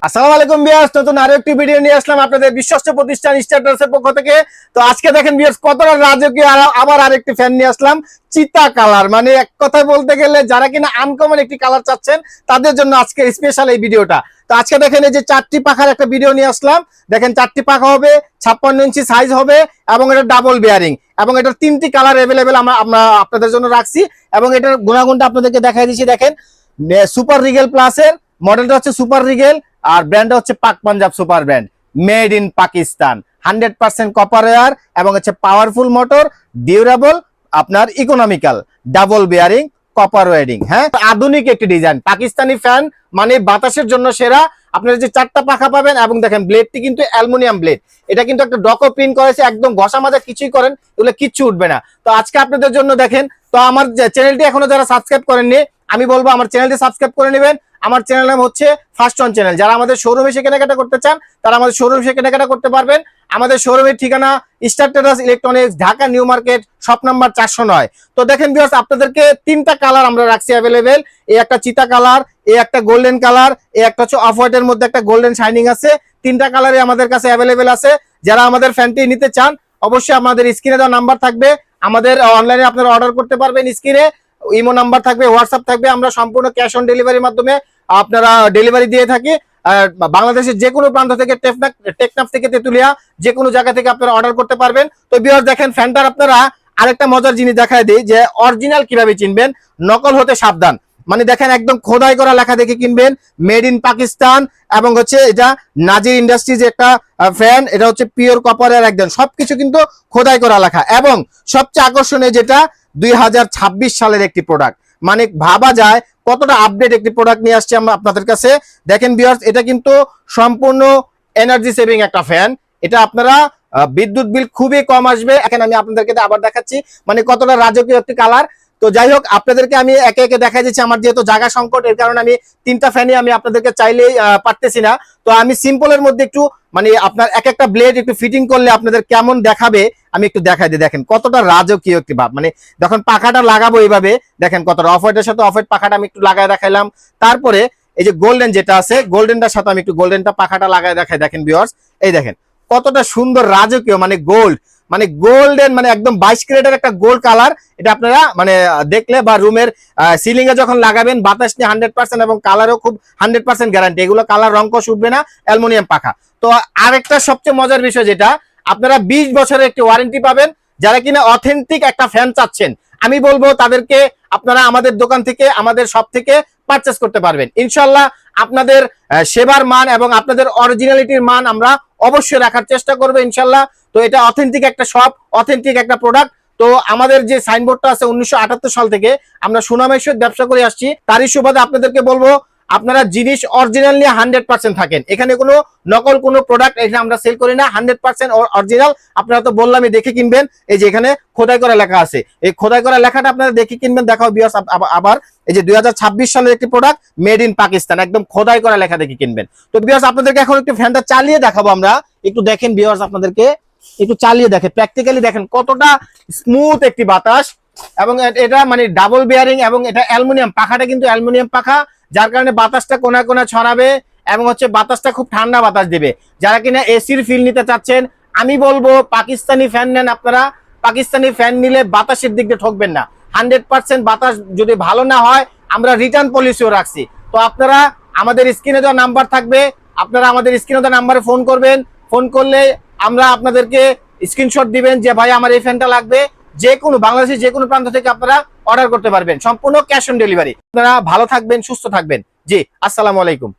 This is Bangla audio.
আসসালামু আলাইকুম ভিউয়ার্স, নতুন আরো একটি ভিডিও নিয়ে আসলাম আপনাদের বিশ্বস্ত প্রতিষ্ঠান স্টারটাসের পক্ষ থেকে। তো আজকে দেখেন ভিউয়ার্স, কতটা রাজকীয় আবার আরেকটি ফ্যান নিয়ে আসলাম, চিতা কালার। মানে এক কথায় বলতে গেলে যারা কিনা আনকমন একটি কালার চাচ্ছেন তাদের জন্য আজকে স্পেশাল এই ভিডিওটা। তো আজকে দেখেন এই যে 4টি পাখার একটা ভিডিও নিয়ে আসলাম। দেখেন 4টি পাখা হবে, 56 ইঞ্চি সাইজ হবে এবং এটা ডাবল বেয়ারিং এবং এটার 3টি কালার অ্যাভেলেবেল আমরা আপনাদের জন্য রাখছি এবং এটার গুণাগুণটা আপনাদেরকে দেখাই দিচ্ছি। দেখেন সুপার রিগেল প্লাসের মডেলটা হচ্ছে সুপার রিগেল আর ব্র্যান্ডটা হচ্ছে Pak Punjab super brand, made in Pakistan, 100% copper wire এবং হচ্ছে পাওয়ারফুল মোটর, ডিউরেবল, আপনার economical, double bearing, copper winding. হ্যাঁ, আধুনিক একটি ডিজাইন পাকিস্তানি ফ্যান, মানে বাতাসের জন্য সেরা। আপনারা যে 4টা পাখা পাবেন এবং দেখেন ব্লেডটি কিন্তু অ্যালুমিনিয়াম ব্লেড, এটা কিন্তু একটা ডকো প্রিন্ট করেছে, একদম ঘষা মাজা কিছুই করেন এগুলো কিচ্ছু উঠবে না। তো আজকে আপনাদের জন্য দেখেন, তো আমার চ্যানেলটি এখনো যারা সাবস্ক্রাইব করেননি আমি বলবো আমার চ্যানেলটি সাবস্ক্রাইব করে নেবেন। আমার চ্যানেল নাম হচ্ছে ফার্স্ট অন চ্যানেল। যারা আমাদের শোরুমে এসে কেনাকাটা করতে চান তারা আমাদের শোরুমে এসে কেনাকাটা করতে পারবেন। আমাদের শোরুমের ঠিকানা Startus electronics, Dhaka new market, shop number 409। তো দেখেন ভিউয়ার্স, আপনাদেরকে 3টা কালার আমরা রাখছি অ্যাভেলেবেল। এই একটা চিতা কালার, এই একটা গোল্ডেন কালার, এই একটা হচ্ছে অফ হোয়াইটের মধ্যে একটা গোল্ডেন শাইনিং আছে। 3টা কালারে আমাদের কাছে অ্যাভেলেবেল আছে। যারা আমাদের ফ্যানটি নিতে চান অবশ্যই আমাদের স্ক্রিনে দেওয়া নাম্বার থাকবে, আমাদের অনলাইনে আপনারা অর্ডার করতে পারবেন। স্ক্রিনে ইমো নাম্বার থাকবে, হোয়াটসঅ্যাপ থাকবে। আমরা সম্পূর্ণ ক্যাশ অন ডেলিভারির মাধ্যমে আপনারা ডেলিভারি দিয়ে থাকি। বাংলাদেশের যে কোনো প্রান্ত থেকে, টেকনাফ থেকে তেতুলিয়া, যে কোনো জায়গা থেকে আপনারা অর্ডার করতে পারবেন। তো ভিউয়ার্স দেখেন ফ্যানটার আপনারা আরেকটা মজার জিনিস দেখায় দিই যে অরিজিনাল কিভাবে চিনবেন, নকল হতে সাবধান। মানে দেখেন একদম খোদাই করা লেখা দেখে কিনবেন, মেড ইন পাকিস্তান এবং হচ্ছে এটা নাজির ইন্ডাস্ট্রিজ একটা ফ্যান, এটা হচ্ছে পিওর কপারের একদম সবকিছু কিন্তু খোদাই করা লেখা। এবং সবচেয়ে আকর্ষণীয় যেটা 2026 সালের একটি প্রোডাক্ট, মানে ভাবা যায় কতটা আপডেট একটি প্রোডাক্ট নিয়ে আসছে আমরা আপনাদের কাছে। দেখেন ভিউয়ার্স, এটা কিন্তু সম্পূর্ণ এনার্জি সেভিং একটা ফ্যান। এটা আপনারা বিদ্যুৎ বিল খুবই কম আসবে। এখন আমি আপনাদেরকে আবার দেখাচ্ছি মানে কতটা রাজকীয় একটি কালার। তো যাই হোক, আপনাদেরকে আমি একে একে দেখা দিচ্ছি। আমার যেহেতু জায়গা সংকট, এর কারণে আমি 3টা ফ্যানই আমি আপনাদেরকে চাইলেই পারতেছি না। তো আমি সিম্পলের মধ্যে একটু মানে আপনার এক একটা ব্লেড একটু ফিটিং করলে আপনাদের কেমন দেখাবে আমি একটু দেখাই দিই। দেখেন কতটা রাজকীয় একটি ভাব, মানে যখন পাখাটা লাগাবো এইভাবে দেখেন কতটা। অফ হোয়াইটের সাথে অফ হোয়াইট পাখাটা আমি একটু লাগায় দেখাইলাম। তারপরে এই যে গোল্ডেন যেটা আছে, গোল্ডেনটার সাথে আমি একটু গোল্ডেনটা পাখাটা লাগায় দেখাই। দেখেন ভিউয়ার্স, এই দেখেন কতটা সুন্দর রাজকীয়, মানে গোল্ড, মানে গোল্ডেন, মানে একদম 22 ক্যারেটের একটা গোল্ড কালার। এটা আপনারা মানে দেখলে বা রুমের সিলিং এ যখন লাগাবেন বাতাস নিয়ে 100% এবং কালারও খুব 100% গ্যারান্টি। এগুলো কালার রংকশ উঠবে না, অ্যালুমিনিয়াম পাখা। তো আরেকটা সবচেয়ে মজার বিষয় যেটা, আপনারা 20 বছরের একটি ওয়ারেন্টি পাবেন। যারা কিনা অথেন্টিক একটা ফ্যান চাচ্ছেন আমি বলবো তাদেরকে আপনারা আমাদের দোকান থেকে, আমাদের শপ থেকে পারচেস করতে পারবেন। ইনশাআল্লাহ আপনাদের সেবার মান এবং আপনাদের অরিজিনালিটির মান আমরা অবশ্যই রাখার চেষ্টা করবো ইনশাআল্লাহ। তো এটা অথেন্টিক একটা শপ, অথেন্টিক একটা প্রোডাক্ট। তো আমাদের যে সাইনবোর্ডটা আছে 1978 সাল থেকে আমরা সুনামের সহিত ব্যবসা করে আসছি। তারই সুবাদে আপনাদেরকে বলবো আপনারা জিনিস অরিজিনাল নিয়ে 100% থাকেন। এখানে কোনো নকল কোনো প্রোডাক্ট এখানে আমরা সেল করি না, 100% অরিজিনাল। আপনারা তো বললামই দেখে কিনবেন। এই যে এখানে খোদাই করা লেখা আছে, এই খোদাই করা লেখাটা আপনারা দেখে কিনবেন। দেখাও ভিউয়ার্স আবার এই যে 2026 সালের একটি প্রোডাক্ট, মেড ইন পাকিস্তান, একদম খোদাই করা লেখা দেখে কিনবেন। তো ভিউয়ার্স আপনাদেরকে এখন একটু ফ্যানটা চালিয়ে দেখাবো আমরা, একটু দেখেন ভিউয়ার্স, আপনাদেরকে একটু চালিয়ে দেখেন, প্র্যাকটিক্যালি দেখেন কতটা স্মুথ একটি বাতাস। এবং এটা মানে ডাবল বেয়ারিং এবং এটা অ্যালুমিনিয়াম পাখাটা কিন্তু অ্যালুমিনিয়াম পাখা, যার কারণে বাতাসটা কোনা কোনা ছড়াবে এবং হচ্ছে বাতাসটা খুব ঠান্ডা বাতাস দেবে। যারা কিনা এসির ফিল নিতে চাচ্ছেন আমি বলবো পাকিস্তানি ফ্যান নেন আপনারা। পাকিস্তানি ফ্যান নিলে বাতাসের দিক দিয়ে ঠকবেন না। 100% বাতাস যদি ভালো না হয় আমরা রিটার্ন পলিসিও রাখছি। তো আপনারা আমাদের স্ক্রিনে দেওয়া নাম্বার থাকবে, আপনারা আমাদের স্ক্রিনে দেওয়া নাম্বারে ফোন করবেন। ফোন করলে আমরা আপনাদেরকে স্ক্রিনশট দিবেন যে ভাই আমার এই ফ্যানটা লাগবে। যে কোনো বাংলাদেশের যে কোনো প্রান্ত থেকে আপনারা অর্ডার করতে পারবেন, সম্পূর্ণ ক্যাশ অন ডেলিভারি। আপনারা ভালো থাকবেন, সুস্থ থাকবেন। জি, আসসালামু আলাইকুম।